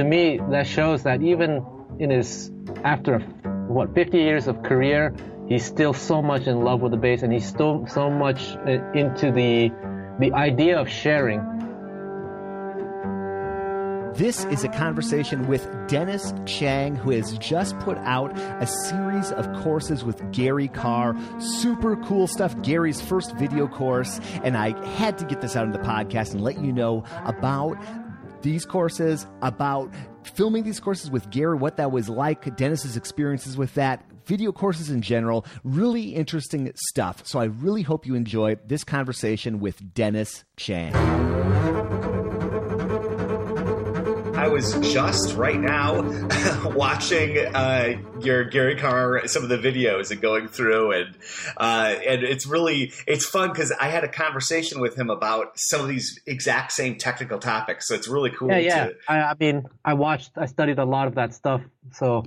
to me, that shows that even in his, after 50 years of career, he's still so much in love with the bass, and he's still so much into the idea of sharing. This is a conversation with Denis Chang, who has just put out a series of courses with Gary Karr. Super cool stuff. Gary's first video course. And I had to get this out in the podcast and let you know about these courses, about filming these courses with Gary, what that was like, Denis's experiences with that, video courses in general, really interesting stuff. So I really hope you enjoy this conversation with Denis Chang. I was just right now watching your Gary Karr, some of the videos and going through, and it's fun because I had a conversation with him about some of these exact same technical topics. So it's really cool. Yeah. I studied a lot of that stuff. So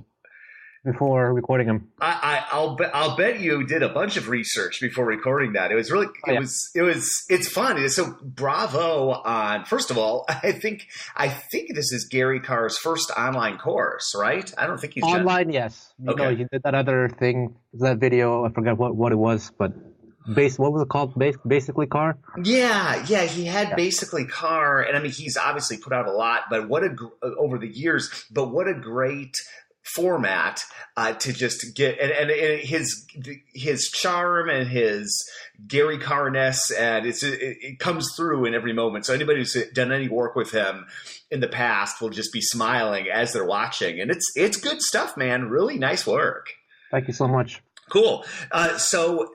before recording them, I'll bet you did a bunch of research before recording that. It was really it's fun. So bravo on, first of all, I think this is Gary Karr's first online course, right? I don't think he's online. Yes, he did that other thing, that video. I forgot what it was, but what was it called? Basically Karr. Yeah. He had Basically Karr, and I mean he's obviously put out a lot, but over the years. But what a great format to just get, and his charm and his Gary Karr-ness, and it comes through in every moment. So anybody who's done any work with him in the past will just be smiling as they're watching, and it's good stuff, man. Really nice work. Thank you so much. Cool. So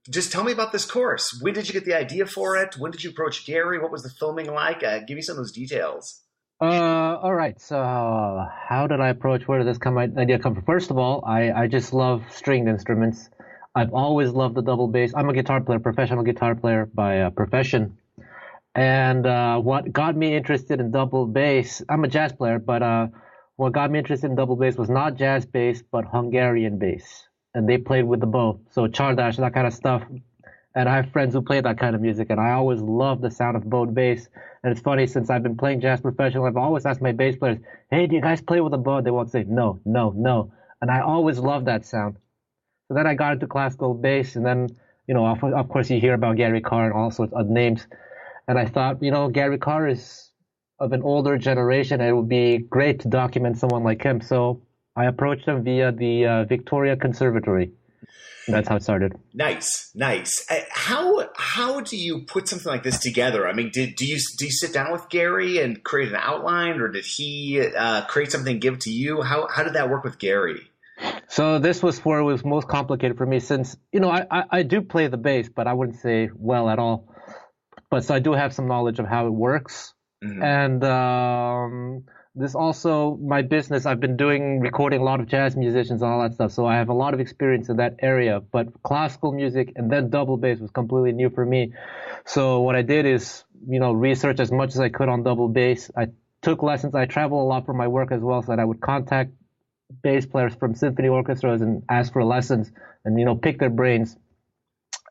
just tell me about this course. When did you get the idea for it? When did you approach Gary? What was the filming like? Give me some of those details. All right. So how did I approach? Where did this idea come from? First of all, I just love stringed instruments. I've always loved the double bass. I'm a guitar player, professional guitar player by profession. And what got me interested in double bass, I'm a jazz player, but what got me interested in double bass was not jazz bass, but Hungarian bass. And they played with the bow. So Csárdás, that kind of stuff. And I have friends who play that kind of music, and I always love the sound of bowed bass. And it's funny, since I've been playing jazz professionally, I've always asked my bass players, hey, do you guys play with a bow? They won't say, no. And I always loved that sound. So then I got into classical bass, and then, of course you hear about Gary Karr and all sorts of names. And I thought, Gary Karr is of an older generation, and it would be great to document someone like him. So I approached him via the Victoria Conservatory. That's how it started. Nice. How do you put something like this together? I mean, do you sit down with Gary and create an outline, or did he create something and give it to you? How did that work with Gary? So this was where it was most complicated for me, since I do play the bass, but I wouldn't say well at all. But so I do have some knowledge of how it works, and this also, my business, I've been recording a lot of jazz musicians and all that stuff, so I have a lot of experience in that area. But classical music and then double bass was completely new for me. So what I did is, research as much as I could on double bass. I took lessons. I travel a lot for my work as well, so that I would contact bass players from symphony orchestras and ask for lessons and, pick their brains.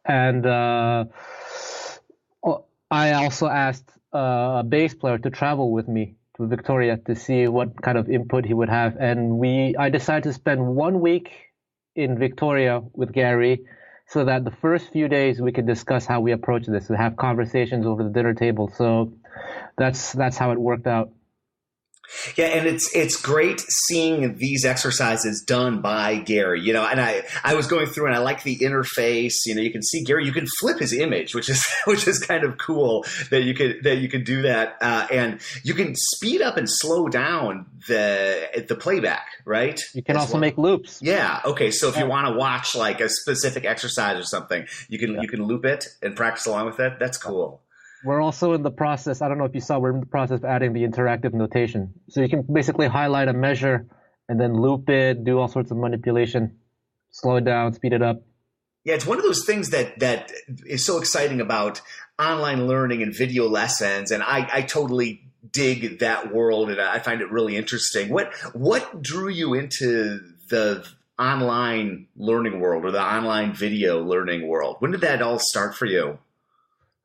And I also asked a bass player to travel with me to Victoria to see what kind of input he would have. And I decided to spend 1 week in Victoria with Gary, so that the first few days we could discuss how we approach this and have conversations over the dinner table. So that's how it worked out. Yeah, and it's great seeing these exercises done by Gary, and I was going through and I like the interface, you can see Gary, you can flip his image, which is kind of cool that you could do that, and you can speed up and slow down the playback, right? You can also make loops. Yeah. Okay. So if you want to watch like a specific exercise or something, you can loop it and practice along with it. That's cool. We're also in the process, I don't know if you saw, we're in the process of adding the interactive notation. So you can basically highlight a measure and then loop it, do all sorts of manipulation, slow it down, speed it up. Yeah, it's one of those things that is so exciting about online learning and video lessons, and I totally dig that world, and I find it really interesting. What drew you into the online learning world or the online video learning world? When did that all start for you?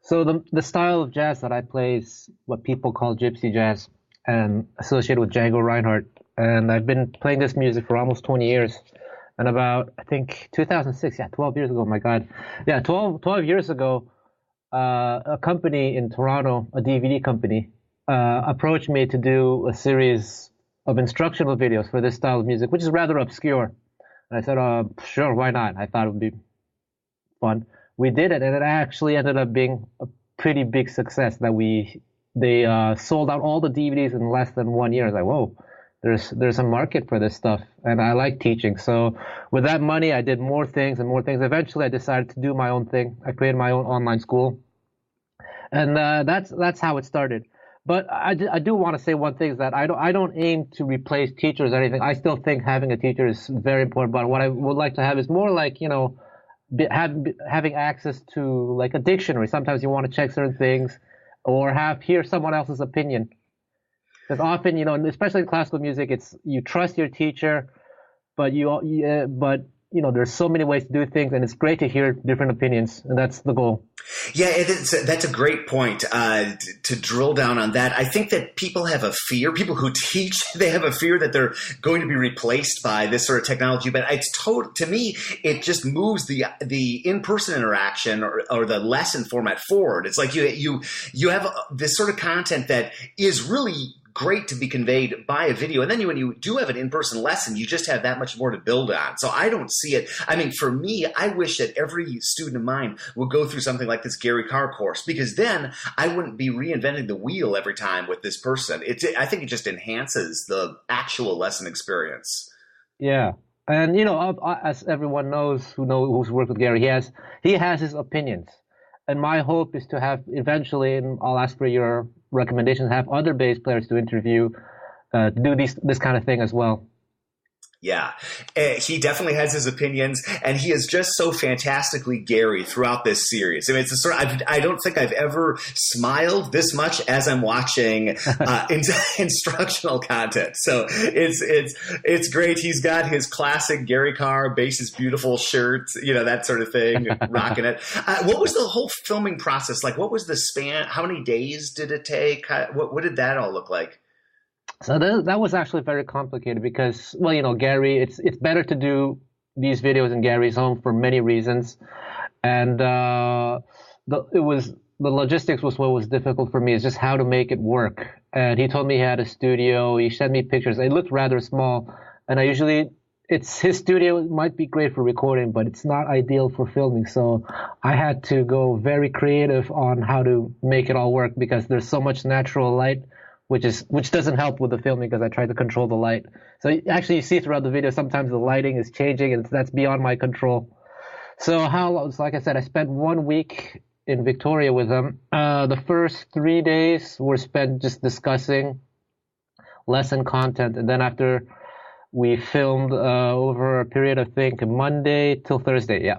So the style of jazz that I play is what people call gypsy jazz. and associated with Django Reinhardt. And I've been playing this music for almost 20 years. And about, I think, 2006, 12 years ago, my God. 12 years ago, a company in Toronto, a DVD company, approached me to do a series of instructional videos for this style of music, which is rather obscure. And I said, sure, why not? I thought it would be fun. We did it, and it actually ended up being a pretty big success. They sold out all the DVDs in less than 1 year. I was like, whoa, there's a market for this stuff, and I like teaching. So with that money, I did more things and more things. Eventually, I decided to do my own thing. I created my own online school, and that's how it started. But I do want to say one thing, is that I don't aim to replace teachers or anything. I still think having a teacher is very important. But what I would like to have is more like, having access to like a dictionary. Sometimes you want to check certain things, or hear someone else's opinion. Because often, especially in classical music, you trust your teacher, but there's so many ways to do things, and it's great to hear different opinions, and that's the goal. Yeah, that's a great point to drill down on that. I think that people have a fear, people who teach, they have a fear that they're going to be replaced by this sort of technology. But to me, it just moves the in-person interaction or the lesson format forward. It's like you have this sort of content that is really great to be conveyed by a video. And then when you do have an in-person lesson, you just have that much more to build on. So I don't see it. I mean, for me, I wish that every student of mine would go through something like this Gary Karr course, because then I wouldn't be reinventing the wheel every time with this person. I think it just enhances the actual lesson experience. Yeah. And, as everyone knows who's worked with Gary, he has his opinions. And my hope is to have eventually, and I'll ask for your recommendations, have other bass players to interview, do this kind of thing as well. Yeah, he definitely has his opinions, and he is just so fantastically Gary throughout this series. I mean, it's I don't think I've ever smiled this much as I'm watching instructional content. So it's great. He's got his classic Gary Karr, bass is beautiful shirt, that sort of thing, rocking it. What was the whole filming process like? What was the span? How many days did it take? What did that all look like? So that was actually very complicated because, Gary, it's better to do these videos in Gary's home for many reasons. And the logistics was what was difficult for me, is just how to make it work. And he told me he had a studio. He sent me pictures. It looked rather small. And his studio might be great for recording, but it's not ideal for filming. So I had to go very creative on how to make it all work, because there's so much natural light, which doesn't help with the filming, because I tried to control the light. So actually, you see throughout the video, sometimes the lighting is changing, and that's beyond my control. So like I said, I spent 1 week in Victoria with him. The first 3 days were spent just discussing lesson content, and then after we filmed over a period of, I think, Monday to Thursday.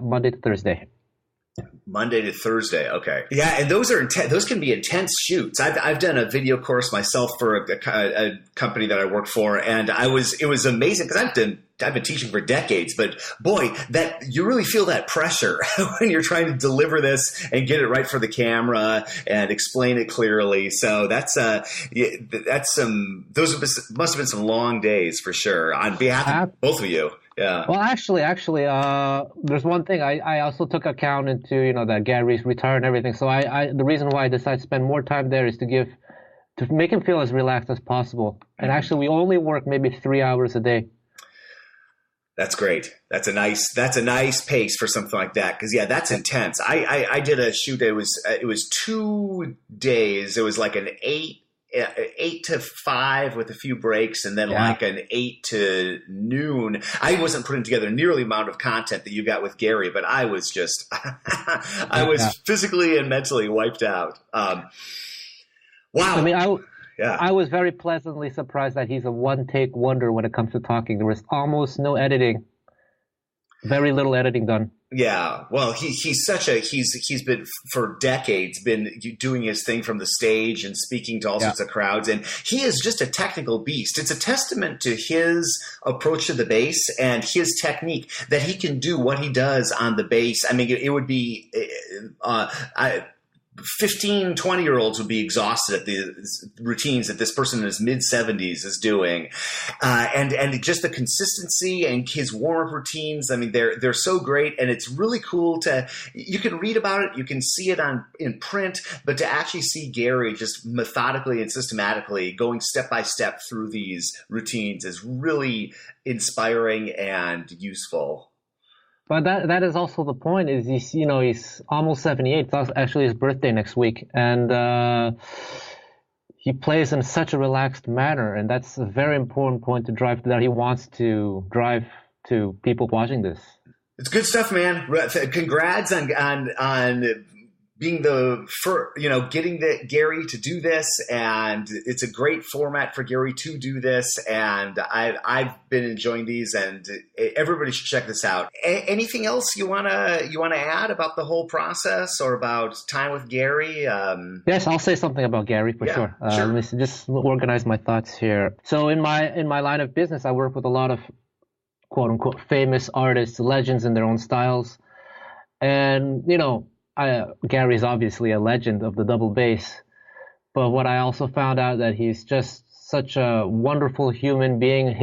Monday to Thursday. Okay. Yeah. And those can be intense shoots. I've done a video course myself for a company that I work for. And it was amazing, because I've been teaching for decades, but boy, that you really feel that pressure when you're trying to deliver this and get it right for the camera and explain it clearly. So those must have been some long days for sure on behalf of both of you. Yeah. Well, actually, there's one thing I also took account into, that Gary's retired and everything. So the reason why I decided to spend more time there is to make him feel as relaxed as possible. And actually, we only work maybe 3 hours a day. That's great. That's a nice pace for something like that. Because that's intense. I did a shoot. It was 2 days. It was like an 8 to 5 with a few breaks, and then like an 8 to noon. I wasn't putting together nearly the amount of content that you got with Gary, but I was just, I was physically and mentally wiped out. Wow. I mean, I was very pleasantly surprised that he's a one-take wonder when it comes to talking. There was almost no editing, very little editing done. Yeah, well, he's been for decades been doing his thing from the stage and speaking to all sorts of crowds, and he is just a technical beast. It's a testament to his approach to the bass and his technique that he can do what he does on the bass. I mean, it would be 15, 20-year-olds would be exhausted at the routines that this person in his mid-70s is doing. And just the consistency and his warm-up routines, I mean, they're so great, and it's really cool you can read about it, you can see it in print, but to actually see Gary just methodically and systematically going step by step through these routines is really inspiring and useful. But that is also the point. Is he's almost 78. It's actually his birthday next week, and he plays in such a relaxed manner, and that's a very important point to drive that he wants to drive to people watching this. It's good stuff, man. Congrats on being getting Gary to do this, and it's a great format for Gary to do this, and I've been enjoying these, and everybody should check this out. Anything else you wanna add about the whole process or about time with Gary? Yes, I'll say something about Gary for sure. Let me just organize my thoughts here. So in my line of business, I work with a lot of quote unquote famous artists, legends in their own styles, and Gary's obviously a legend of the double bass, but what I also found out that he's just such a wonderful human being.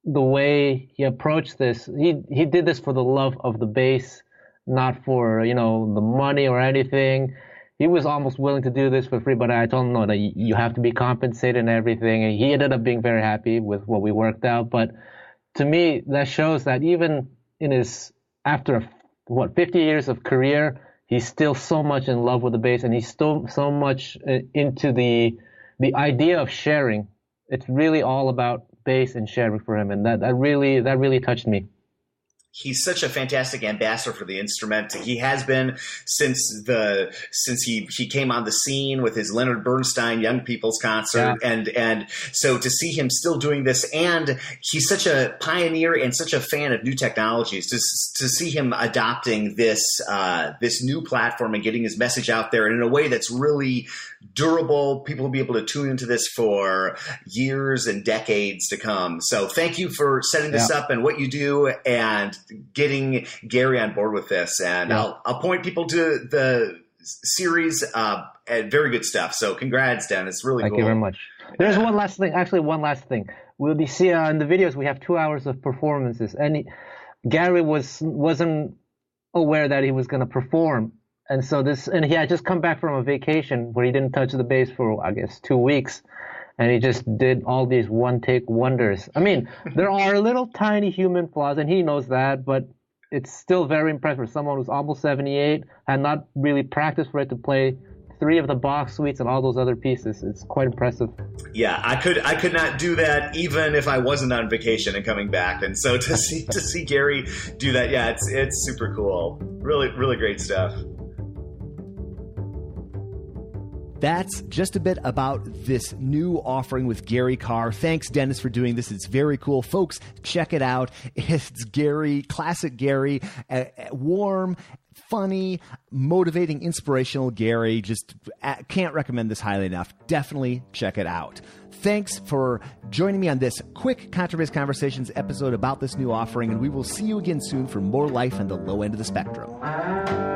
The way he approached this, he did this for the love of the bass, not for, the money or anything. He was almost willing to do this for free, but I told him, no, that you have to be compensated and everything. And he ended up being very happy with what we worked out. But to me, that shows that even after 50 years of career, he's still so much in love with the bass, and he's still so much into the idea of sharing. It's really all about bass and sharing for him, and that really touched me. He's such a fantastic ambassador for the instrument. He has been since he came on the scene with his Leonard Bernstein Young People's Concert, and so to see him still doing this, and he's such a pioneer and such a fan of new technologies. To see him adopting this new platform and getting his message out there in a way that's really durable, people will be able to tune into this for years and decades to come. So thank you for setting this up and what you do, and getting Gary on board with this, and I'll point people to the series, and very good stuff. So congrats, Dennis. Really cool. Thank you very much. There's one last thing. We'll see in the videos we have 2 hours of performances, and Gary wasn't aware that he was going to perform, and he had just come back from a vacation where he didn't touch the bass for I guess 2 weeks. And he just did all these one-take wonders. I mean, there are little tiny human flaws, and he knows that, but it's still very impressive. Someone who's almost 78 and not really practiced for it to play 3 of the Bach suites and all those other pieces. It's quite impressive. Yeah, I could not do that even if I wasn't on vacation and coming back. And so to see Gary do that, it's super cool. Really, really great stuff. That's just a bit about this new offering with Gary Karr. Thanks, Dennis, for doing this. It's very cool. Folks, check it out. It's Gary, classic Gary, warm, funny, motivating, inspirational Gary. Just can't recommend this highly enough. Definitely check it out. Thanks for joining me on this quick Contrabass Conversations episode about this new offering, and we will see you again soon for more life on the low end of the spectrum.